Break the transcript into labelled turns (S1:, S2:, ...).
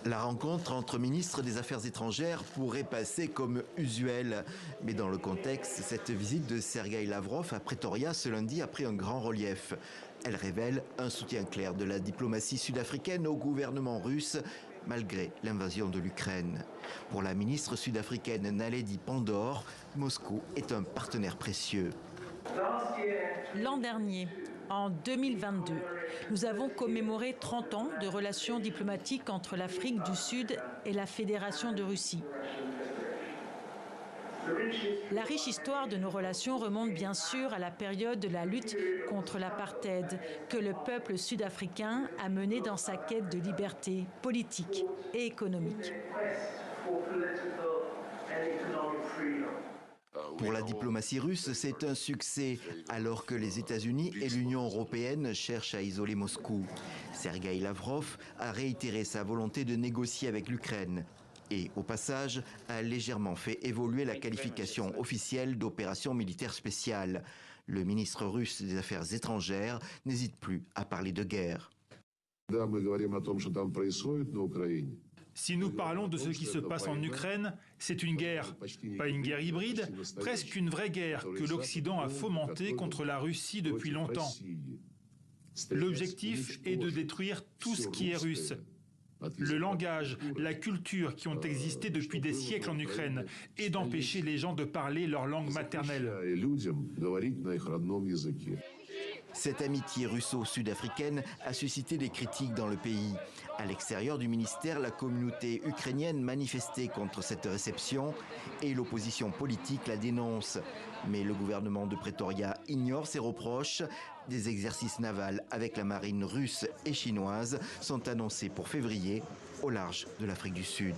S1: La rencontre entre ministres des Affaires étrangères pourrait passer comme usuel. Mais dans le contexte, cette visite de Sergueï Lavrov à Pretoria ce lundi a pris un grand relief. Elle révèle un soutien clair de la diplomatie sud-africaine au gouvernement russe, malgré l'invasion de l'Ukraine. Pour la ministre sud-africaine Naledi Pandor, Moscou est un partenaire précieux.
S2: L'an dernier, en 2022, nous avons commémoré 30 ans de relations diplomatiques entre l'Afrique du Sud et la Fédération de Russie. La riche histoire de nos relations remonte bien sûr à la période de la lutte contre l'apartheid que le peuple sud-africain a menée dans sa quête de liberté politique et économique.
S1: Pour la diplomatie russe, c'est un succès, alors que les États-Unis et l'Union européenne cherchent à isoler Moscou. Sergueï Lavrov a réitéré sa volonté de négocier avec l'Ukraine et, au passage, a légèrement fait évoluer la qualification officielle d'opération militaire spéciale. Le ministre russe des Affaires étrangères n'hésite plus à parler de guerre.
S3: Si nous parlons de ce qui se passe en Ukraine, c'est une guerre, pas une guerre hybride, presque une vraie guerre que l'Occident a fomentée contre la Russie depuis longtemps. L'objectif est de détruire tout ce qui est russe. Le langage, la culture qui ont existé depuis des siècles en Ukraine et d'empêcher les gens de parler leur langue maternelle.
S1: Cette amitié russo-sud-africaine a suscité des critiques dans le pays. À l'extérieur du ministère, la communauté ukrainienne manifestait contre cette réception et l'opposition politique la dénonce. Mais le gouvernement de Pretoria ignore ces reproches. Des exercices navals avec la marine russe et chinoise sont annoncés pour février au large de l'Afrique du Sud.